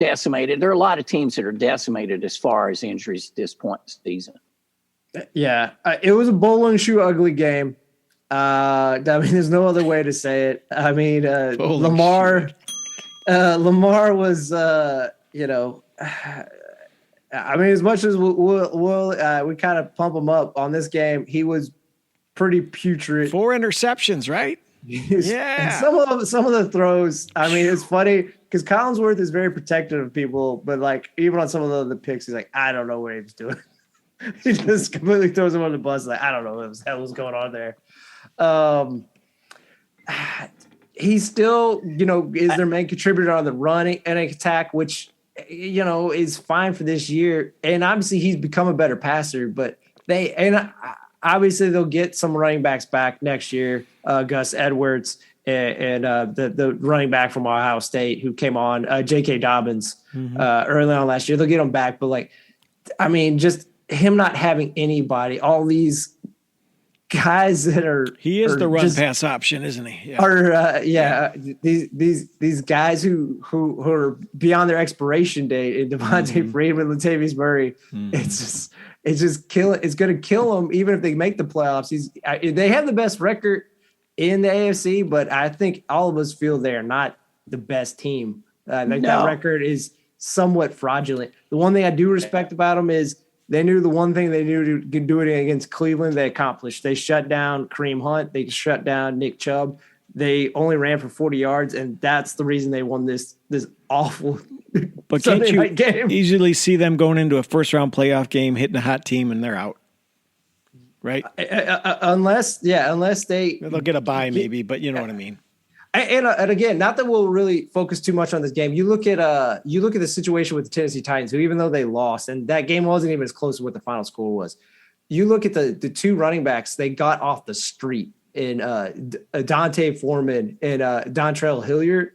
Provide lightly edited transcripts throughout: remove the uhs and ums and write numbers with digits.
decimated. There are a lot of teams that are decimated as far as injuries at this point in the season. Yeah, it was a bowling shoe ugly game. I mean, there's no other way to say it. I mean, Lamar was, you know, I mean, as much as we kind of pump him up on this game, he was pretty putrid. 4 interceptions, right? Yeah. And some of the throws, I mean, it's funny because Collinsworth is very protective of people, but like even on some of the picks, he's like, I don't know what he was doing. He just completely throws him on the bus. Like, I don't know what the hell was going on there. He's still, you know, is their main contributor on the running and attack, which, you know, is fine for this year. And obviously he's become a better passer, but obviously they'll get some running backs back next year. Gus Edwards and the running back from Ohio State who came on, J.K. Dobbins, early on last year. They'll get him back. But like, I mean, just him not having anybody, all these guys that he is the run pass option, isn't he? These guys who are beyond their expiration date, Devontae Freeman, Latavius Murray. It's going to kill them even if they make the playoffs. They have the best record in the AFC, but I think all of us feel they're not the best team. That record is somewhat fraudulent. The one thing I do respect about them is they knew the one thing they knew to do it against Cleveland, they accomplished. They shut down Kareem Hunt. They shut down Nick Chubb. They only ran for 40 yards, and that's the reason they won this awful but Sunday night game. Can't you easily see them going into a first-round playoff game, hitting a hot team, and they're out? Right? Unless they'll get a bye maybe, but you know what I mean. And again, not that we'll really focus too much on this game. You look at the situation with the Tennessee Titans, who even though they lost, and that game wasn't even as close as what the final score was. You look at the two running backs they got off the street in Dante Foreman and Dontrell Hilliard.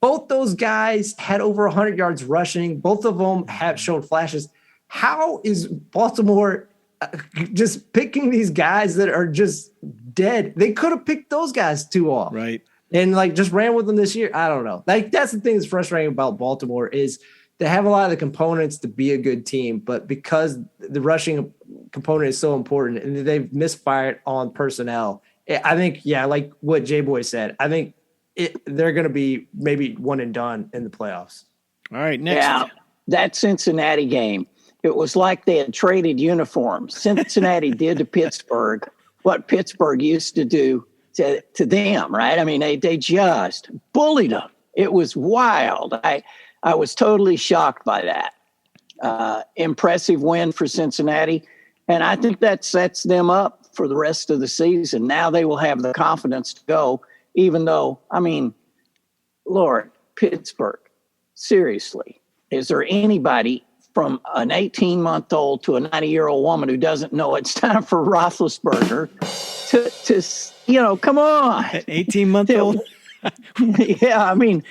Both those guys had over 100 yards rushing. Both of them have shown flashes. How is Baltimore just picking these guys that are just dead? They could have picked those guys too off. Right. And like just ran with them this year. I don't know. Like that's the thing that's frustrating about Baltimore is they have a lot of the components to be a good team, but because the rushing component is so important and they've misfired on personnel, I think, like what J-Boy said, I think they're going to be maybe one and done in the playoffs. All right, next. Yeah, that Cincinnati game, it was like they had traded uniforms. Cincinnati did to Pittsburgh what Pittsburgh used to do to them, right? I mean, they just bullied them. It was wild. I was totally shocked by that. Impressive win for Cincinnati. And I think that sets them up for the rest of the season. Now they will have the confidence to go, even though, I mean, Lord, Pittsburgh, seriously, is there anybody from an 18-month-old to a 90-year-old woman who doesn't know it's time for Roethlisberger to come on. An 18-month-old? Yeah, I mean,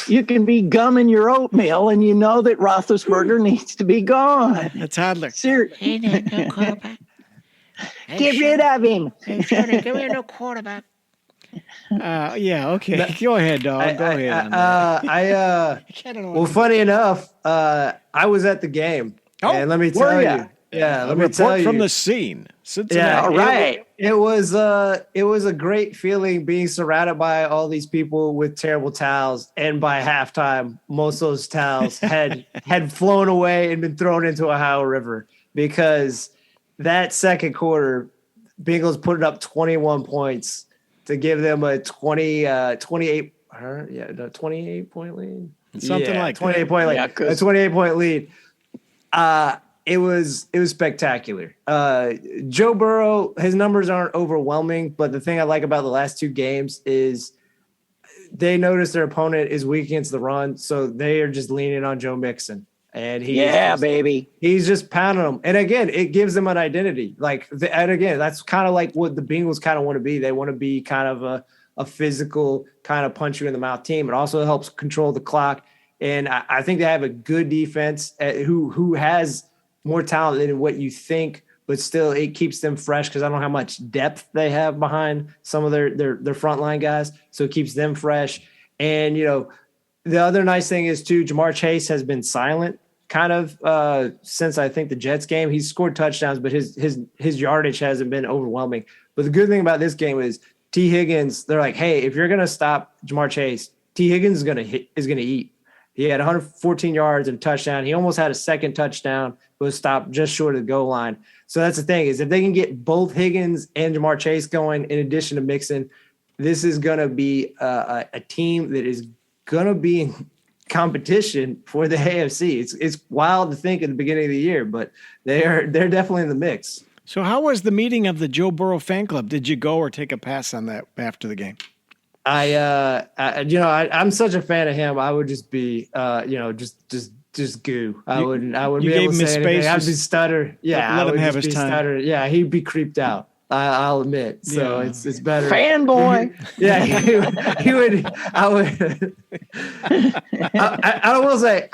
you can be gumming your oatmeal and you know that Roethlisberger needs to be gone. A toddler. Seriously. No quarterback. Get rid of him. Hey, Johnny, give me no quarterback. Yeah, okay. Go ahead, dog. Go ahead. Well, funny enough, I was at the game. And let me tell you. Yeah, let me tell you. From the scene. Cincinnati. Yeah, all right. It was a great feeling being surrounded by all these people with terrible towels, and by halftime, most of those towels had flown away and been thrown into a Ohio River because that second quarter, Bengals put up 21 points to give them a 28 point lead. Something like 28 point lead. A 28 point lead. It was spectacular. Joe Burrow, his numbers aren't overwhelming, but the thing I like about the last two games is they notice their opponent is weak against the run, so they are just leaning on Joe Mixon. And he's just pounding them. And again, it gives them an identity. And again, that's kind of like what the Bengals kind of want to be. They want to be kind of a physical, kind of punch you in the mouth team. It also helps control the clock. And I think they have a good defense who has more talent than what you think, but still it keeps them fresh because I don't know how much depth they have behind some of their frontline guys. So it keeps them fresh. And, the other nice thing is too, Jamar Chase has been silent kind of since I think the Jets game. He's scored touchdowns, but his yardage hasn't been overwhelming. But the good thing about this game is T. Higgins. They're like, hey, if you're gonna stop Jamar Chase, T. Higgins is gonna eat. He had 114 yards and a touchdown. He almost had a second touchdown, but was stopped just short of the goal line. So that's the thing is if they can get both Higgins and Jamar Chase going, in addition to Mixon, this is going to be a team that is going to be in competition for the AFC. It's wild to think at the beginning of the year, but they're definitely in the mix. So how was the meeting of the Joe Burrow fan club? Did you go or take a pass on that after the game? I'm such a fan of him. I would just be, just goo. I wouldn't be able to say anything. I'd be stutter. Yeah, let him have his time. Stutter. Yeah, he'd be creeped out. I'll admit. So it's better. Fanboy. Yeah, he would. I would. I will say,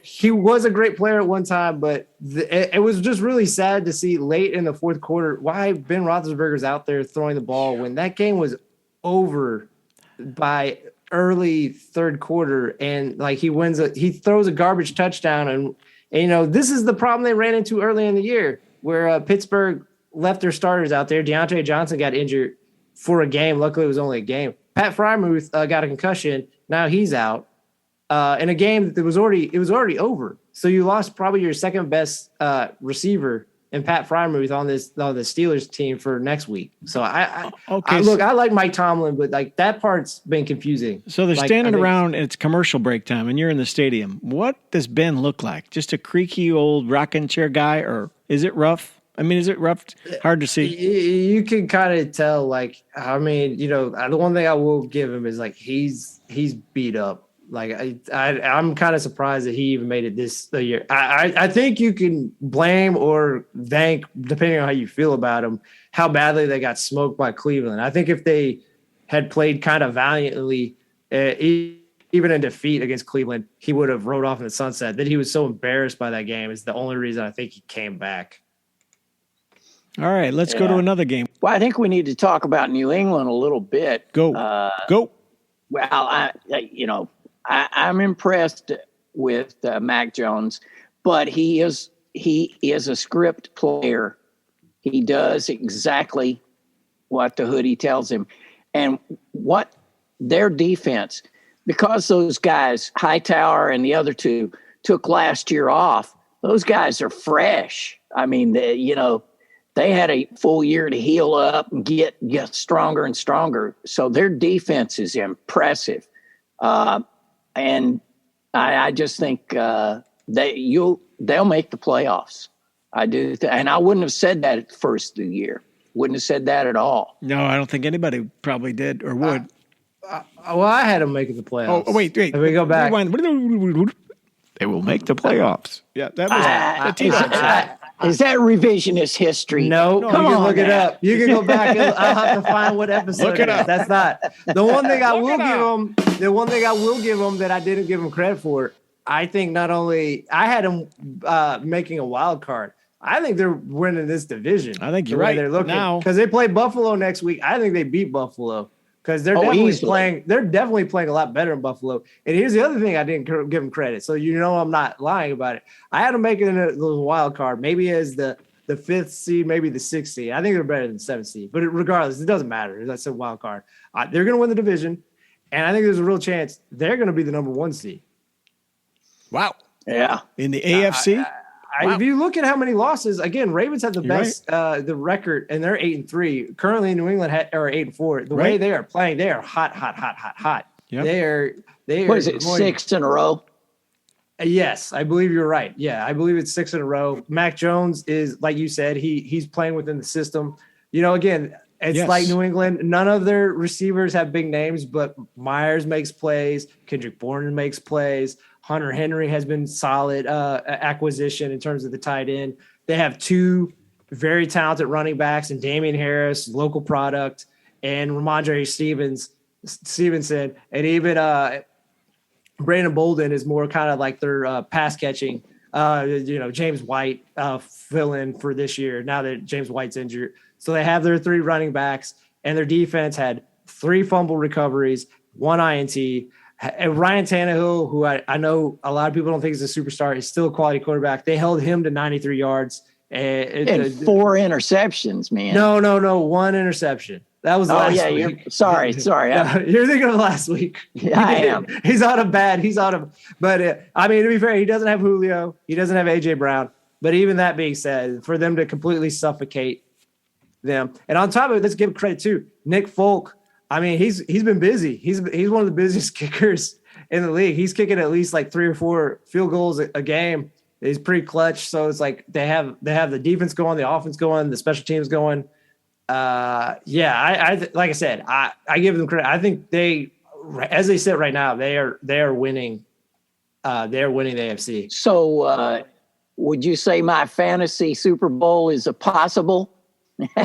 he was a great player at one time, but it was just really sad to see late in the fourth quarter why Ben Roethlisberger's out there throwing the ball when that game was over by early third quarter, and like he throws a garbage touchdown, and this is the problem they ran into early in the year where Pittsburgh left their starters out there. Deontay Johnson got injured for a game. Luckily, it was only a game. Pat Freiermuth got a concussion. Now he's out in a game that was already over. So you lost probably your second best receiver and Pat Freiermuth on the Steelers team for next week. So I like Mike Tomlin, but like that part's been confusing. So they're standing around, and it's commercial break time, and you're in the stadium. What does Ben look like? Just a creaky old rocking chair guy, or is it rough? I mean, is it rough? Hard to see. You can kind of tell. Like, I mean, the one thing I will give him is like he's beat up. Like I'm kind of surprised that he even made it this year. I think you can blame or thank, depending on how you feel about him, how badly they got smoked by Cleveland. I think if they had played kind of valiantly, even in defeat against Cleveland, he would have rode off in the sunset. That he was so embarrassed by that game is the only reason I think he came back. All right, let's go to another game. Well, I think we need to talk about New England a little bit. Go. Well, I'm impressed with Mac Jones, but he is a script player. He does exactly what the hoodie tells him. And what their defense, because those guys, Hightower and the other two, took last year off, those guys are fresh. I mean, they had a full year to heal up and get stronger and stronger. So their defense is impressive. And I just think they'll make the playoffs. I do. And I wouldn't have said that at the first of the year. Wouldn't have said that at all. No, I don't think anybody probably did or would. Well, I had them making the playoffs. Oh, wait. If we go back. They will make the playoffs. Yeah, that was is that revisionist history? No, you can look it up. You can go back and I'll have to find what episode look it up. That's not. The one thing I will give them that I didn't give them credit for, I think not only I had them making a wild card. I think they're winning this division. I think you're right. They're looking now because they play Buffalo next week. I think they beat Buffalo because they're definitely playing a lot better in Buffalo. And here's the other thing I didn't give them credit. So I'm not lying about it. I had them making a little wild card, maybe as the fifth seed, maybe the sixth seed. I think they're better than the seventh seed. But regardless, it doesn't matter. That's a wild card. They're going to win the division, and I think there's a real chance they're going to be the number one seed. Wow. Yeah. In the AFC? Wow. If you look at how many losses, again, Ravens have the best the record, and they're 8-3. Currently, New England are 8-4. The way they are playing, they are hot. Yep. They are. What is it? 6 in a row. Yes, I believe you're right. Yeah, I believe it's 6 in a row. Mac Jones is, like you said, he's playing within the system. Again, it's like New England. None of their receivers have big names, but Myers makes plays. Kendrick Bourne makes plays. Hunter Henry has been solid acquisition in terms of the tight end. They have 2 very talented running backs, and Damian Harris, local product, and Ramondre Stevenson, and even Brandon Bolden is more kind of like their pass catching. James White fill in for this year now that James White's injured. So they have their 3 running backs, and their defense had 3 fumble recoveries, 1 INT. And Ryan Tannehill, who I know a lot of people don't think is a superstar, is still a quality quarterback. They held him to 93 yards. And 4 interceptions, man. No. 1 interception. That was last week. Sorry. You're thinking of last week. Yeah, I am. He's on him bad. But I mean, to be fair, he doesn't have Julio. He doesn't have AJ Brown. But even that being said, for them to completely suffocate them, and on top of it, let's give credit to Nick Folk. I mean, he's been busy. He's one of the busiest kickers in the league. He's kicking at least like 3 or 4 field goals a game. He's pretty clutch. So it's like they have the defense going, the offense going, the special teams going. I like I said, I give them credit. I think they, as they sit right now, they are winning. They're winning the AFC. So would you say my fantasy Super Bowl is a possible? It's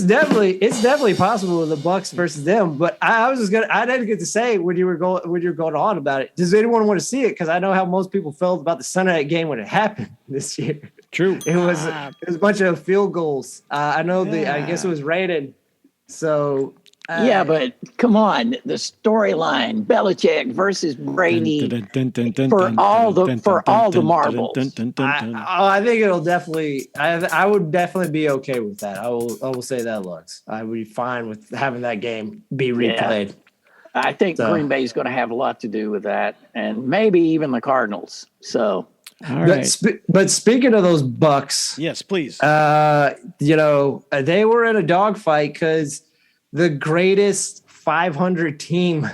definitely possible with the Bucks versus them. But I didn't get to say when you were going on about it. Does anyone want to see it? Because I know how most people felt about the Sunday night game when it happened this year. True. It was a bunch of field goals. I guess it was rated. So but come on, the storyline: Belichick versus Brady for all the marbles. I think it'll definitely. I would definitely be okay with that. I will say that, Lux. I would be fine with having that game be replayed. Yeah. I think Green Bay is going to have a lot to do with that, and maybe even the Cardinals. So. All right. But speaking of those Bucks, yes, please. they were in a dogfight because the greatest 500 team.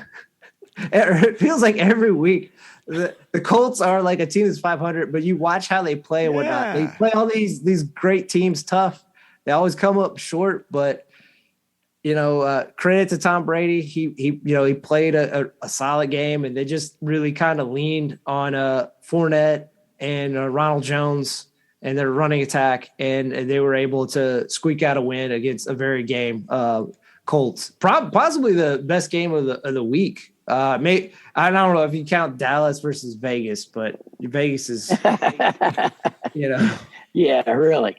It feels like every week the Colts are like a team that's 500, but you watch how they play and whatnot. They play all these great teams tough. They always come up short, but credit to Tom Brady. He played a solid game, and they just really kind of leaned on Fournette and Ronald Jones and their running attack, and they were able to squeak out a win against a very game Colts. Possibly the best game of the week. I don't know if you count Dallas versus Vegas, but Vegas is, Yeah, really.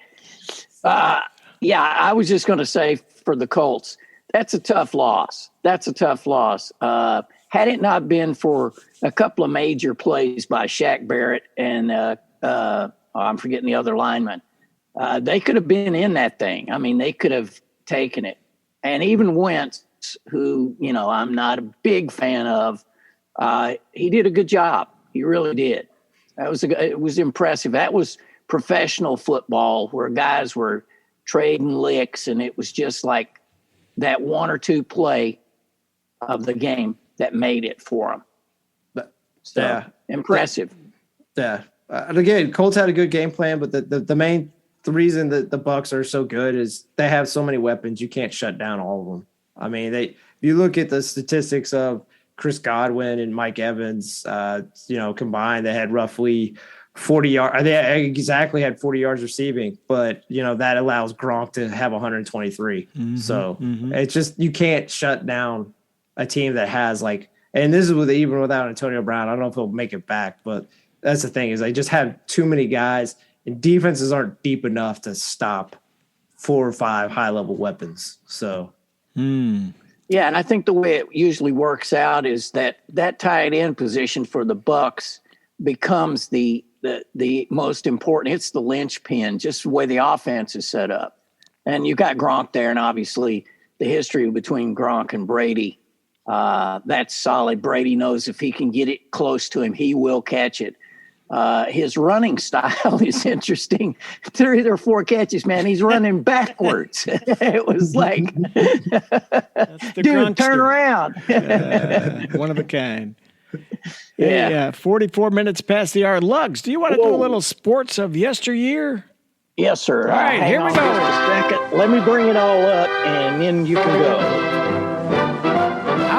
I was just going to say for the Colts, that's a tough loss. Had it not been for a couple of major plays by Shaq Barrett and I'm forgetting the other lineman, they could have been in that thing. I mean, they could have taken it. And even Wentz, who, I'm not a big fan of, he did a good job. He really did. It was impressive. That was professional football where guys were trading licks, and it was just like that 1 or 2 play of the game that made it for them. Impressive. Yeah. And again, Colts had a good game plan, but the reason that the Bucks are so good is they have so many weapons. You can't shut down all of them. I mean, if you look at the statistics of Chris Godwin and Mike Evans, combined, they had roughly 40 yards. They exactly had 40 yards receiving, but that allows Gronk to have 123. Mm-hmm, so it's just, you can't shut down a team that has and this is even without Antonio Brown. I don't know if he'll make it back, but that's the thing is they just have too many guys, and defenses aren't deep enough to stop 4 or 5 high-level weapons. So, yeah, and I think the way it usually works out is that tight end position for the Bucks becomes the most important. It's the linchpin, just the way the offense is set up. And you got Gronk there, and obviously the history between Gronk and Brady, that's solid. Brady knows if he can get it close to him, he will catch it. His running style is interesting. 3 or 4 catches, man. He's running backwards. It was like, dude, turn around. One of a kind. Yeah. Hey, 44 minutes past the hour. Lugs, do you want to do a little sports of yesteryear? Yes, sir. All right, here we go. Just a second. Let me bring it all up, and then you can go.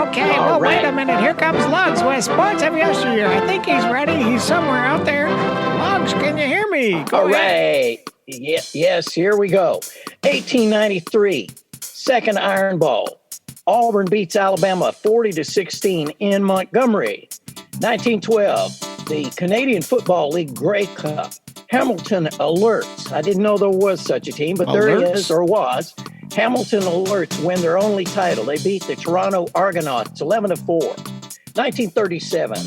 Okay, wait a minute. Here comes Lugs with sports of yesteryear. I think he's ready. He's somewhere out there. Lugs, can you hear me? All right. Yes, here we go. 1893, second Iron Bowl. Auburn beats Alabama 40-16 in Montgomery. 1912, the Canadian Football League Grey Cup. Hamilton Alerts. I didn't know there was such a team, but there is or was. Hamilton Alerts win their only title. They beat the Toronto Argonauts 11-4. 1937,